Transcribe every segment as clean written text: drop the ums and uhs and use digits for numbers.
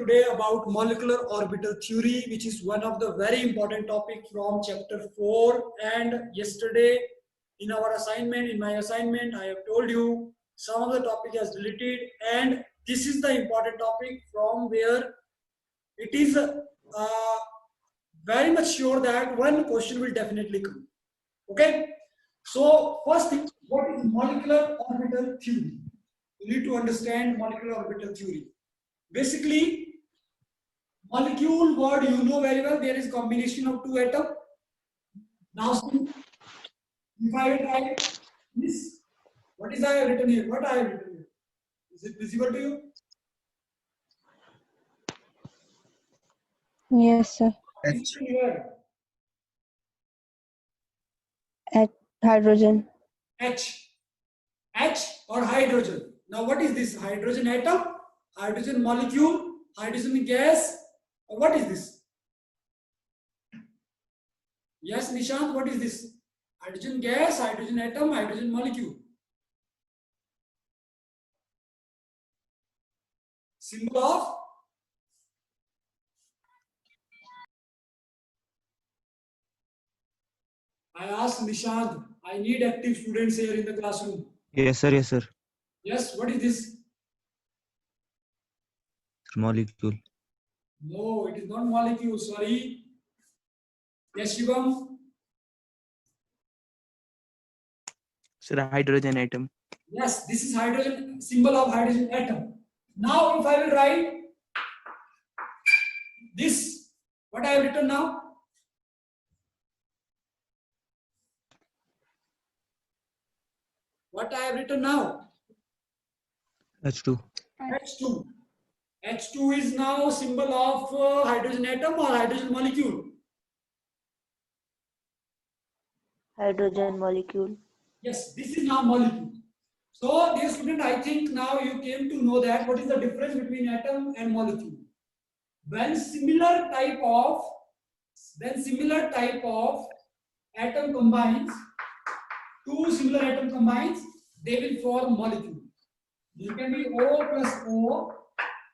today about molecular orbital theory, which is one of the very important topic from chapter 4. And yesterday in our assignment, in my assignment, I have told you some of the topic as related, and this is the important topic from where it is very much sure that one question will definitely come. Okay, so first thing, what is molecular orbital theory? You need to understand molecular orbital theory. Basically, molecule word you know very well. There is combination of two atoms. Now, if I write this, what is I have written here? What I have written here? Is it visible to you? Yes, sir. H here. Hydrogen. H or hydrogen. Now, what is this? Hydrogen atom, hydrogen molecule, hydrogen gas. Or what is this? Yes, Nishant, what is this? Hydrogen gas, hydrogen atom, hydrogen molecule. Symbol of I asked Nishant, I need active students here in the classroom. Yes, sir. Yes, sir. Yes, what is this? Molecule. No, it is not molecule, sorry. Yes, Shivam? Sir, hydrogen atom. Yes, this is hydrogen, symbol of hydrogen atom. Now, if I will write this, what I have written now? What I have written now? H2. H2. H2 is now symbol of hydrogen atom or hydrogen molecule. Hydrogen molecule. Yes, this is now molecule. So, dear student, I think now you came to know that what is the difference between atom and molecule. When similar type of atom combines, two similar atom combines, they will form molecule. It can be O plus O,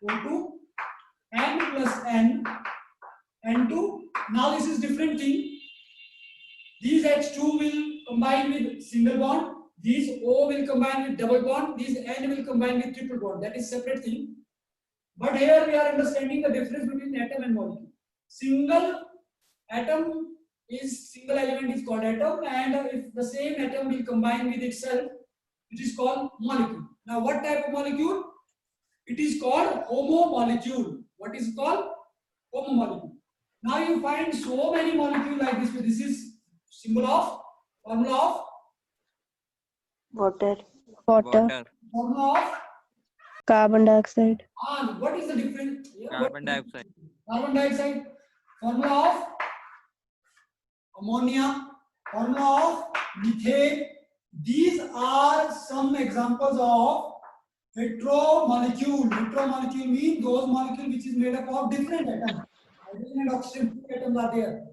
O2, N plus N, N2. Now this is different thing. These H2 will combine with single bond. These O will combine with double bond. These N will combine with triple bond. That is separate thing. But here we are understanding the difference between atom and molecule. Single atom is single element is called atom, and if the same atom will combine with itself, it is called molecule. Now, what type of molecule? It is called homomolecule. What is it called? Homomolecule. Now you find so many molecules like this. This is symbol of formula of Water. Water. formula of Carbon dioxide. what is the difference? Carbon dioxide. Carbon dioxide. Formula of ammonia. Formula of methane. These are some examples of heteromolecule. Heteromolecule means those molecules which is made up of different atoms. Hydrogen and oxygen, two atoms are there.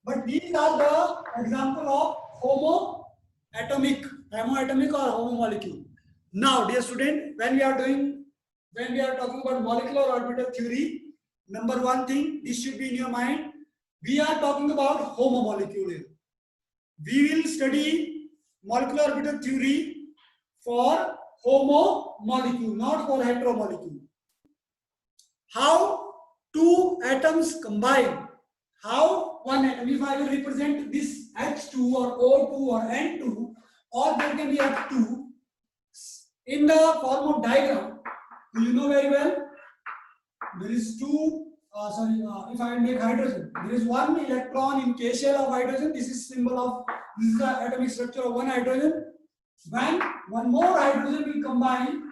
But these are the example of homoatomic or homomolecule. Now, dear student, when we are talking about molecular orbital theory, number one thing, this should be in your mind. We are talking about homomolecule here. We will study molecular orbital theory for homomolecule, not for heteromolecule. How two atoms combine? How one atom, if I will represent this H2 or O2 or N2, or there can be F2 in the form of diagram. You know very well, there is two, if I make hydrogen, there is one electron in K shell of hydrogen. This is symbol of, this is the atomic structure of one hydrogen. When one more hydrogen will combine,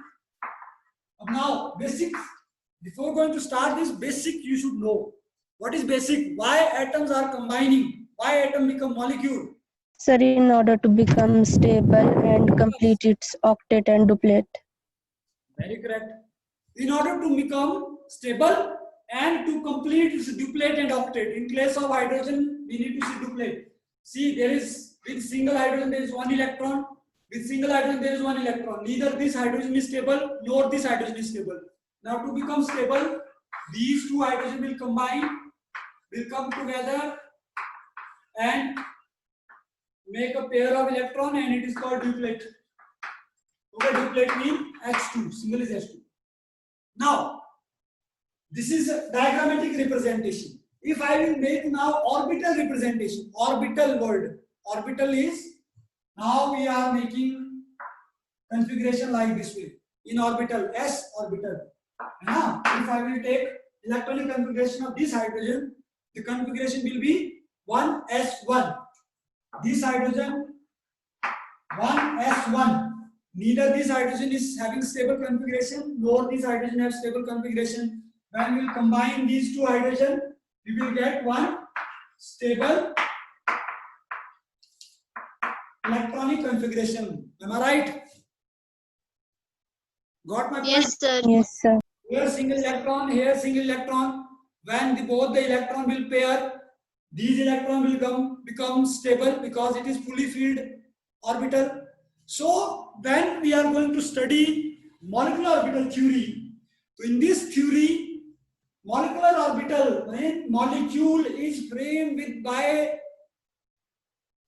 now basics, before going to start this, basic you should know. What is basic? Why atoms are combining? Why atom become molecule? Sir, in order to become stable and complete its octet and duplet. Very correct. In order to become stable and to complete its duplet and octet. In case of hydrogen, we need to see duplet. See, there is, with single hydrogen there is one electron. With single hydrogen there is one electron. Neither this hydrogen is stable nor this hydrogen is stable. Now to become stable, these two hydrogen will combine, will come together and make a pair of electron, and it is called duplet. Okay, duplet means H2, single is H2. Now, this is a diagrammatic representation. If I will make now orbital representation, orbital word, orbital is, now we are making configuration like this way. In orbital, S orbital. Now, if I will take electronic configuration of this hydrogen, the configuration will be 1s1. This hydrogen 1s1. Neither this hydrogen is having stable configuration, nor this hydrogen has stable configuration. When we will combine these two hydrogen, we will get one stable electronic configuration. Am I right? Got my point? Yes, sir. Yes, sir. Here single electron, here single electron. When both the electron will pair, these electron will become stable because it is fully filled orbital. So when we are going to study molecular orbital theory, so in this theory, molecular orbital, when molecule is framed with by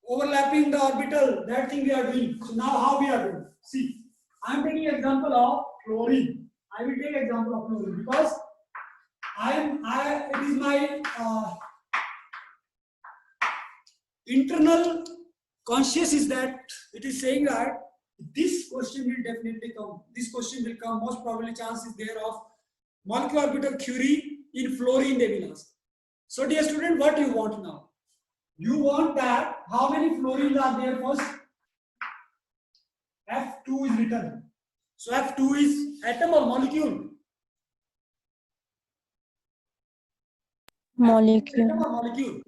overlapping the orbital, that thing we are doing. So now how we are doing? See, I am taking example of fluorine. I will take example of fluorine because it is my internal conscious is that it is saying that this question will definitely come. This question will come. Most probably chance is there of molecular orbital theory in fluorine they will ask. So dear student, what you want now? You want that how many fluorines are there first? F2 is written. So F2 is atom or molecule? Molecule. Atom or molecule?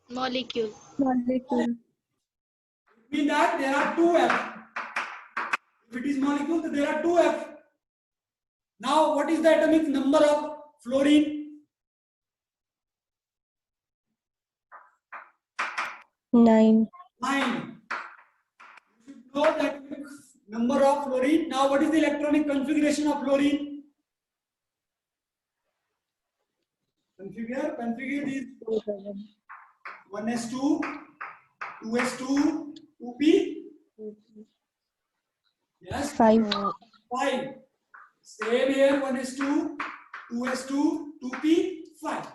Molecule. Molecule. It means that there are two F. If it is molecule, then there are two F. Now, what is the atomic number of fluorine? 9. 9. You should know the atomic number of fluorine. Now, what is the electronic configuration of fluorine? Configure is 1s2, 2s2, 2p. Yes. 5. 5. Same here, 1s2, 2s2, 2p, 5.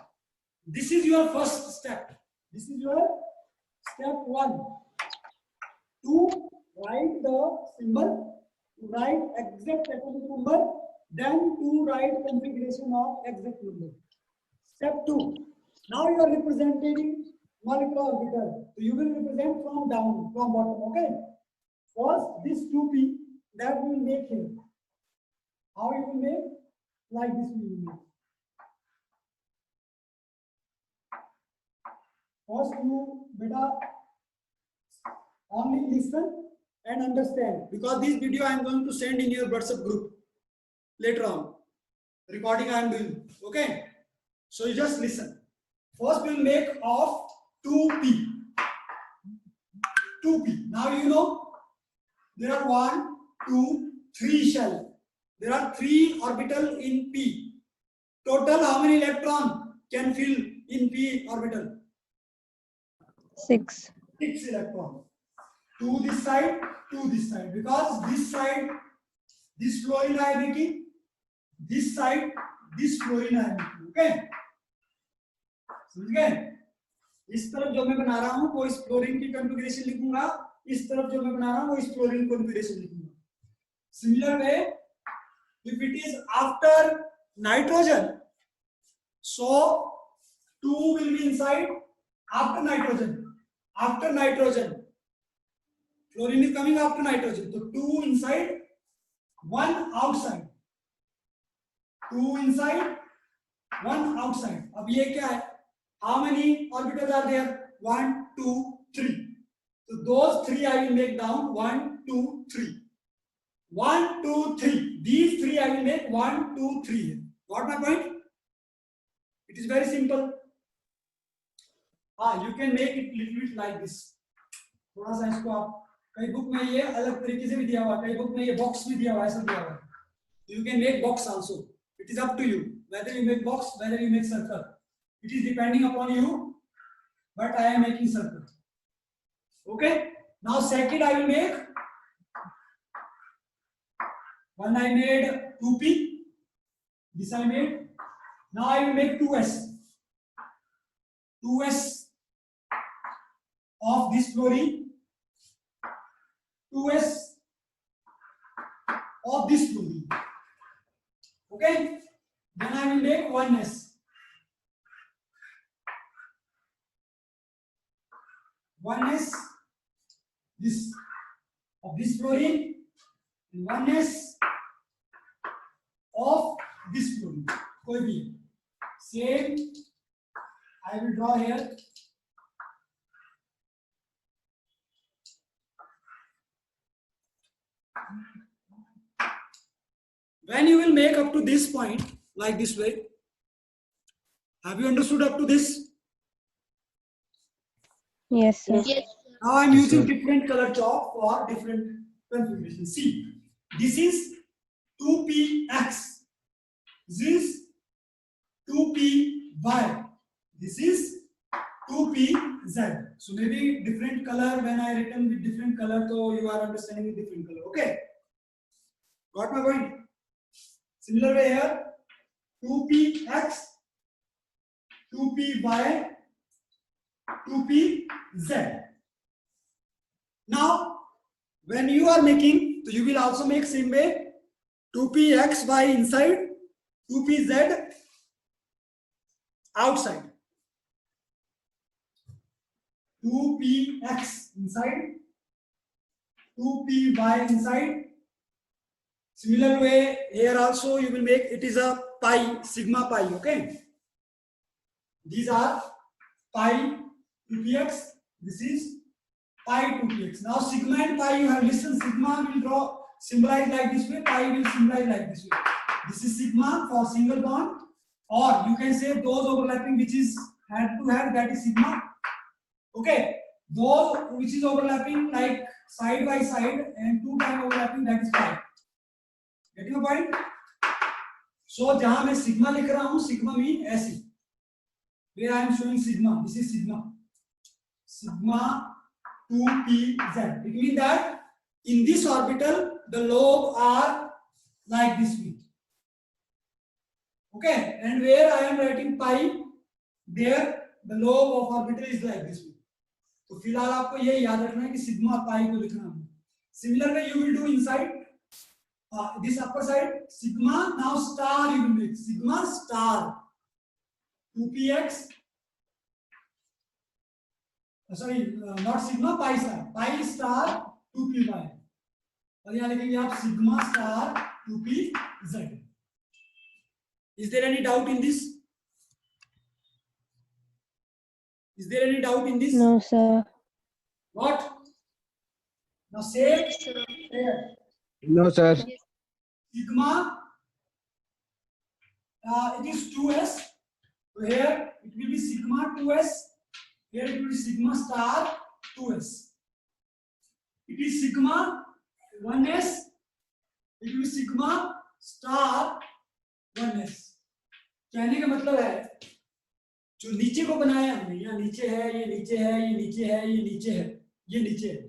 This is your first step. This is your step 1. To write the symbol, to write exact atomic number, then to write configuration of exact number. Step 2. Now you are representing molecular orbital. So you will represent from down, from bottom. Okay. First, this 2p that we will make here. How you will make? Like this we will make. First, you beta only listen and understand, because this video I am going to send in your WhatsApp group later on. Recording I am doing. Okay. So you just listen. First we will make of 2p. 2p. Now you know there are 1, 2, 3 shell. There are 3 orbital in p. Total how many electron can fill in p orbital? 6. 6 electron. 2 this side, 2 this side. Because this side, this fluorine I am making. This side, this fluorine I am making. Okay. समझ गए? इस तरफ जो मैं बना रहा हूं वो इस फ्लोरीन की कॉन्फ़िगरेशन लिखूंगा, इस तरफ जो मैं बना रहा हूं वो इस फ्लोरीन कॉन्फ़िगरेशन लिखूंगा. Similar way, if it is after nitrogen, so 2 will be inside after nitrogen. After nitrogen, fluorine is coming after nitrogen, so 2 inside, 1 outside. 2 inside, 1 outside. अब ये क्या है? How many orbitals are there? 1, 2, 3. So those 3 I will make down. 1, 2, 3. 1, 2, 3. These 3 I will make 1, 2, 3. Got my point? It is very simple. You can make it little bit like this. थोड़ा सा इसको आप कई book में ये अलग तरीके से भी दिया हुआ है, कई बुक में ये बॉक्स भी दिया हुआ है, ऐसा दिया हुआ है. You can make box also. It is up to you whether you make box, whether you make circle. It is depending upon you, but I am making circle. Okay. Now second I will make. One I made 2p. This I made. Now I will make 2s. 2s of this fluorine. 2s of this fluorine. Okay. Then I will make 1s. 1s this of this fluorine and 1s of this fluorine. कोई भी same I will draw here. When you will make up to this point like this way, have you understood up to this? Yes, sir. Now I am Yes, using sir. different color chalk for different configurations. See, this is 2px. This is 2py. This is 2pz. So maybe different color when I written with different color, so you are understanding with different color. Okay. Got my point? Similar way here, 2px, 2py, 2pz. Now, when you are making, so you will also make same way, 2pxy inside, 2pz outside. 2px inside, 2py inside. Similar way, here also you will make, it is a pi, sigma pi, okay? These are pi 2px, this is pi 2px. Now sigma and pi, you have listened, sigma will draw, symbolize like this way, pi will symbolize like this way. This is sigma for single bond, or you can say those overlapping which is head to head, that is sigma. Okay, those which is overlapping like side by side and two time overlapping, that is pi. Getting your point? So जहां मैं sigma लिख रहा हूं, sigma mean ऐसे. Where I am showing sigma, this is sigma. Sigma 2pz. It means that in this orbital the lobe are like this way. Okay, and where I am writing pi, there the lobe of orbital is like this way. तो फिलहाल आपको ये याद रखना है कि sigma pi को लिखना है. Similar way you will do inside this upper side, sigma. Now star you will make, sigma star 2px. Sorry, not sigma, pi star, pi star 2py. और यहाँ लिखेंगे आप sigma star 2pz. Is there any doubt in this? Is there any doubt in this? No, sir. What? Now say here. No, sir. Sigma, it is 2s. So here it will be sigma 2s. Here it will be sigma star 2s. It is sigma 1s. It will be sigma star 1s. कहने का मतलब है जो नीचे को बनाया हमने, यहाँ नीचे है, ये नीचे है, ये नीचे है, ये नीचे है, ये नीचे है,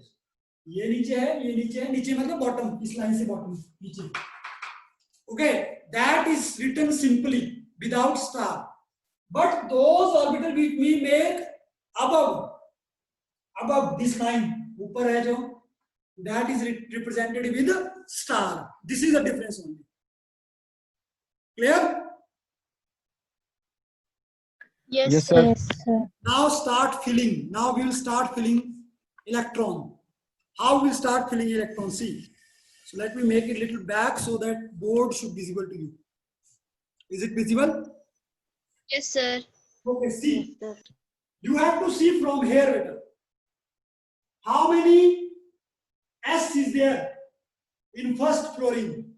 ये नीचे है, ये नीचे है, नीचे मतलब बॉटम, इस लाइन से बॉटम नीचे. Okay, that is written simply without star. But those orbital which we make above this line, ऊपर है जो, that is represented with a star. This is the difference only. Clear? Yes, sir. Yes, sir. Now start filling. Now we will start filling electron. How we will start filling electron? See. So let me make it little back so that board should be visible to you. Is it visible? Yes, sir. Okay, see. You have to see from here better. How many S is there in first fluorine?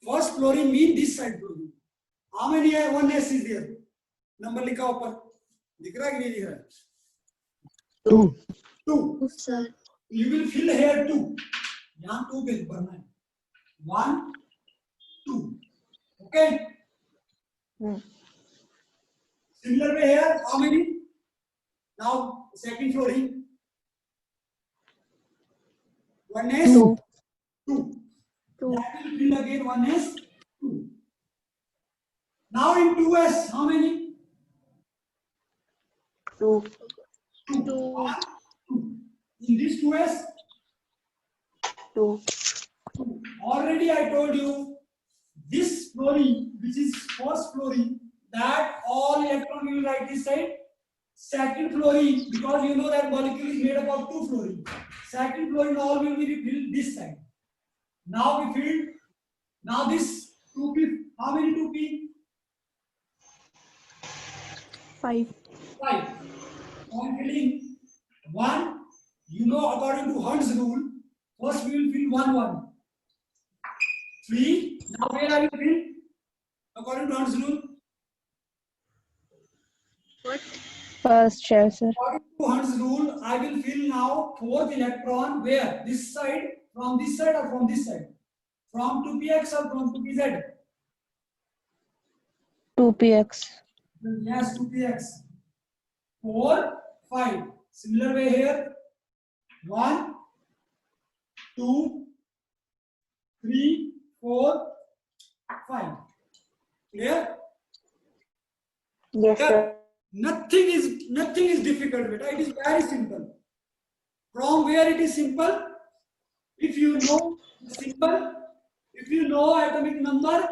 First fluorine means this side fluorine. How many one S is there? Number लिखा ऊपर. दिख रहा है कि नहीं दिख रहा है? 2. 2. Sir. You will fill here 2. यहाँ 2 बिल भरना है. 1, 2. Okay. Similar way here, how many? Now second fluorine. One is Two. two. Two. That will fill again one is two. Now in 2s, how many? Two. Two. One, two. In this 2s, Two. already I told you this fluorine, which is first fluorine, that all electron will write this side. Second fluorine, because you know that molecule is made up of two fluorine. Second fluorine all will be filled this side. Now we filled. Now this 2p. How many 2p? 5. 5. On filling 1, you know according to Hund's rule, first we will fill 1 1. 3. Now where are you filled? According to Hund's rule. What? First shell, sir. According to Hund's rule, I will fill now fourth electron where? This side, from this side or from this side? From 2px or from 2pz? 2px. Yes, 2px. 4, 5. Similar way here. 1, 2, 3, 4, 5. Clear? Yes, sir. Nothing is difficult. Beta. It is very simple. From where it is simple? If you know simple, if you know atomic number,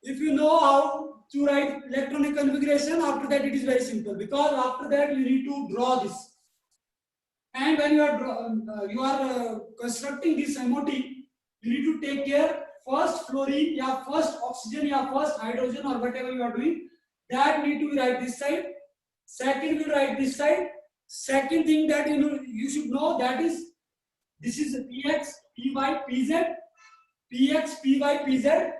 if you know how to write electronic configuration, after that it is very simple. Because after that you need to draw this. And when you are constructing this MOT, you need to take care first fluorine, या first oxygen, या first hydrogen or whatever you are doing. That need to be right this side. Second will write this side. Second thing that you should know, that is this is px, py, pz, px, py, pz,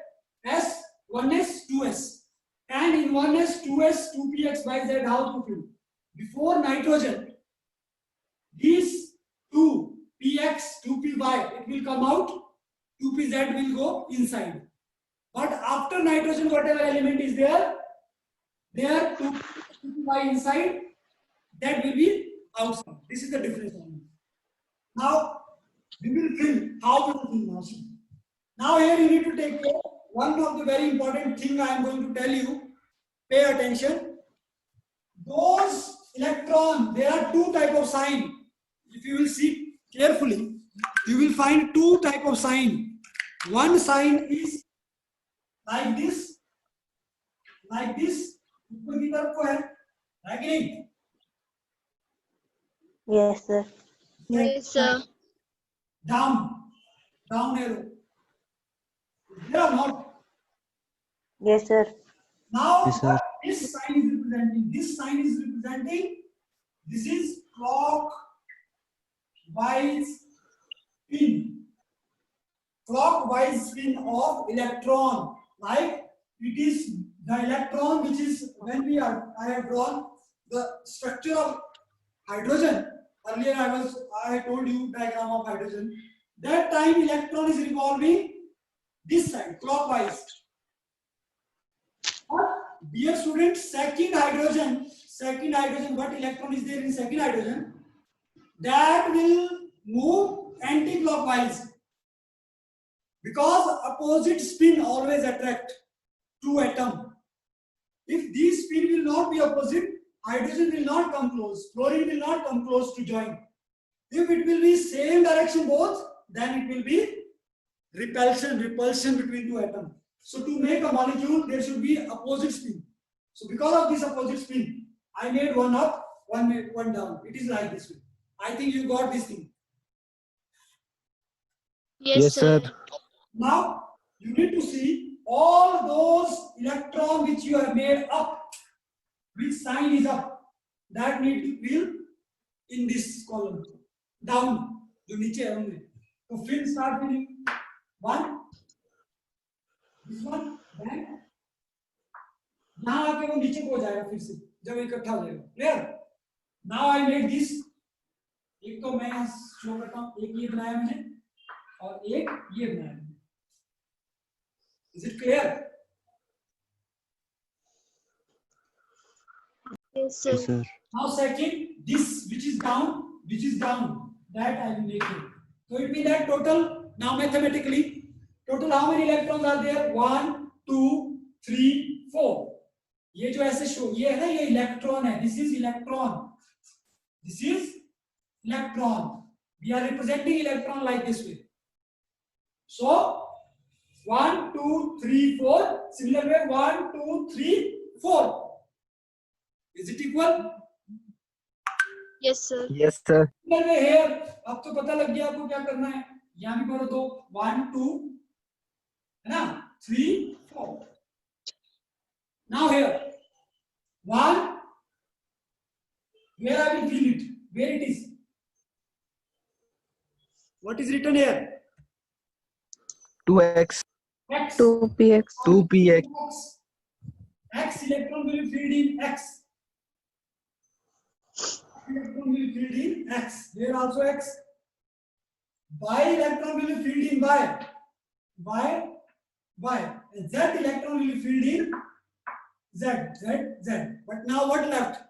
s, 1s, 2s. And in 1s, 2s, 2px by z, how to fill? Before nitrogen, these 2 px, 2py, it will come out, 2pz will go inside. But after nitrogen, whatever element is there, 2py inside, that will be outside. This is the difference. Now, we will fill. How we will fill now? Now here you need to take care. One of the very important thing I am going to tell you. Pay attention. Those electron, there are two type of sign. If you will see carefully, you will find two type of sign. One sign is like this, like this. ऊपर की तरफ को है, है कि नहीं? Yes, sir. Yes, sir. Down arrow. There are not. Yes, sir. Now Yes, sir. what this sign is representing? This sign is representing. This is clockwise spin. Clockwise spin of electron. Like it is the electron which is when I have drawn the structure of hydrogen. Earlier I told you diagram of hydrogen. That time electron is revolving this side clockwise. But dear students, second hydrogen, what electron is there in second hydrogen? That will move anti-clockwise. Because opposite spin always attract two atom. If these spin will not be opposite, hydrogen will not come close, fluorine will not come close to join. If it will be same direction both, then it will be repulsion between two atoms. So to make a molecule, there should be opposite spin. So because of this opposite spin, I made one up, one down. It is like this way. I think you got this thing. Yes, sir. Now you need to see all those electrons which you have made up, which sign is up, that need to fill in this column. Down, जो नीचे है उनमें. तो fill start filling. One, this one, then यहाँ आके वो नीचे को जाएगा फिर से जब इकट्ठा हो जाएगा. Clear? Now I made this. एक तो मैं यहाँ शो करता हूँ. एक ये बनाया मैंने और एक ये बनाया. Is it clear? Yes, sir. Yes, sir. Now second, this which is down, that I will make it. So it means that total, now mathematically, total how many electrons are there? 1, 2, 3, 4. ये जो ऐसे show, ये है ना, ये electron है. This is electron. This is electron. We are representing electron like this way. So 1, 2, 3, 4. Similar way 1, 2, 3, 4. Is it equal? Yes, sir. Yes, sir. Similar way here. अब तो पता लग गया आपको क्या करना है. यहाँ भी करो तो 1, 2, है ना, 3, 4. Now here 1. Where I will fill it? Where it is? What is written here? 2x, X. 2px. 2px. X electron will be filled in X. Electron will be filled in X. Here also X. Y electron will be filled in Y. Y. And Z electron will be filled in Z. But now what left?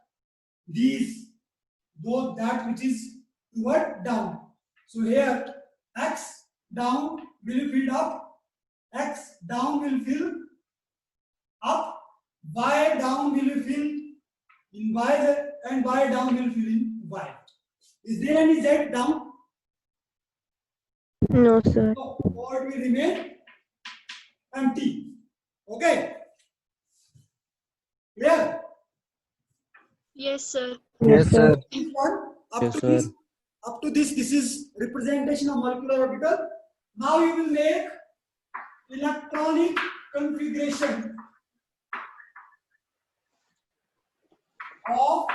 These, both that which is toward down. So here X down will be filled up. X down will fill up. Y down will be filled in Y, and Y down will fill in Y. Is there any Z down? No, sir. No. Or it will remain empty. Okay. Clear? Yes, sir. Yes, sir. This one, Yes, sir. up to this is representation of molecular orbital. Now you will make electronic configuration of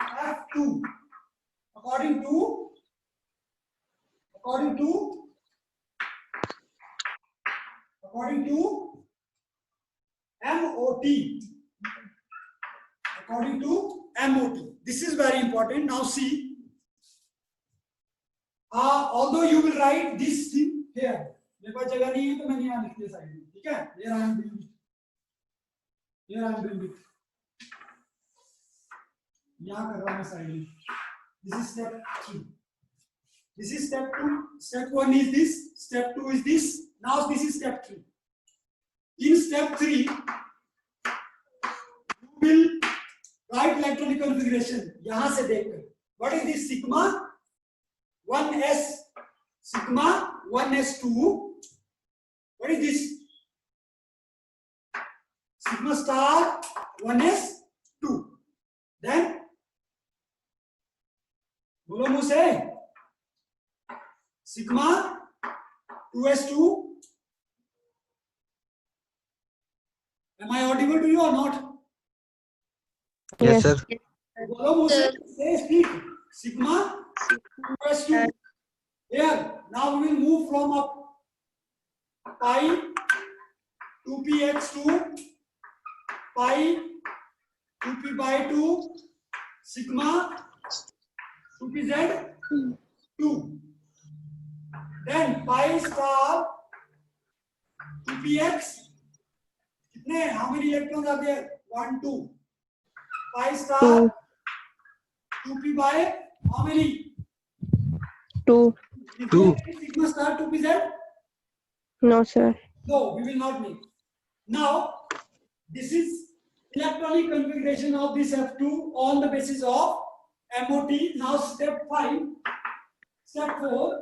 F2 according to MOT. According to MOT. This is very important. Now see, although you will write this thing here, मेरे पास जगह नहीं है तो मैंने यहाँ लिख दिया side में, ठीक है? Here I am doing it. यहाँ कर रहा हूँ मैं साइड में. This is step 3. This is step 2. Step 1 is this. Step 2 is this. Now this is step 3. In step 3, you will write electronic configuration. यहाँ से देखकर. What is this? Sigma 1s. Sigma 1s2. What is this? Sigma star 1s2. Then बोलो मुझे से sigma 2s2. Am I audible to you or not? Yes, sir. बोलो मुझे से speak. Sigma 2s2. Here now we will move from up pi 2px2 pi 2p by 2 sigma 2pz 2. Then pi star 2px. कितने? How many electrons are there? 1, 2. Pi star 2. 2p by how many? 2. Is 2. there any sigma star 2pz? No, sir. No, we will not make. Now, this is electronic configuration of this F2 on the basis of MOT. Now, step 5, step 4,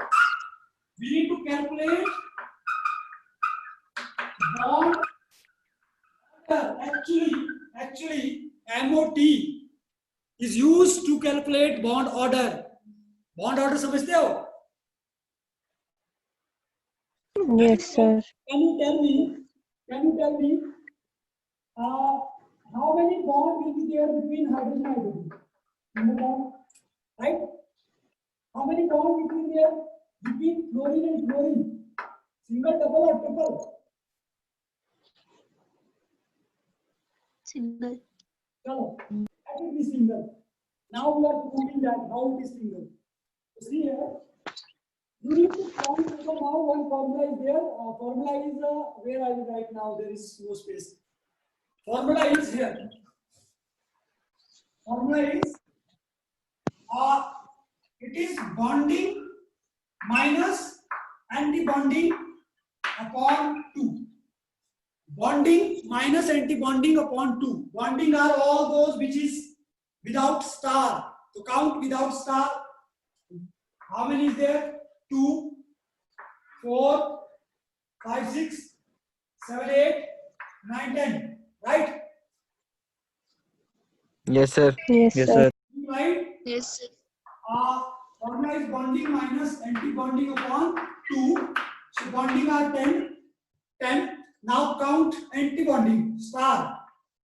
we need to calculate bond order. Actually, MOT is used to calculate bond order. Bond order समझते हो? Yes, sir. Can you tell me, how many bonds will be there between hydrogen and hydrogen? Number bond, right? How many bonds will be there between fluorine and fluorine? Single, double, or triple? Single. Chalo, that will be single. Now we are proving that how it is single. So see here, you need to count. So now one formula is there. Formula is where I will write now. There is no space. Formula is here. formula is it is bonding minus anti-bonding upon 2. Bonding minus anti-bonding upon 2. Bonding are all those which is without star. So count without star. How many is there? 2, 4, 5, 6, 7, 8, 9, 10. Right? Yes, sir. Yes, Yes, sir. sir. Right? Yes, sir. Formula is bonding minus anti-bonding upon 2. So bonding are 10. 10. Now count anti-bonding. Star.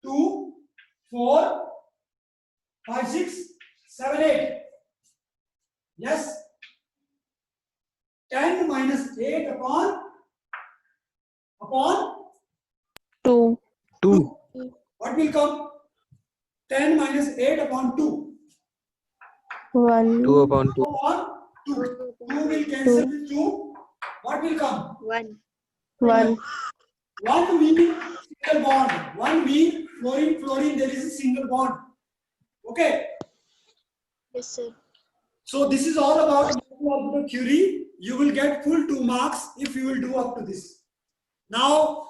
2, 4, 5, 6, 7, 8. Yes. 10 minus 8 upon 2. 2. what will come? 10 minus 8 upon 2. 1. 2 upon 2. Upon 2. 2 will cancel with 2. What will come? 1. 1. 1 mean single bond. 1 mean fluorine, there is a single bond. Okay. Yes, sir. So this is all about molecular orbital theory. You will get full 2 marks if you will do up to this. Now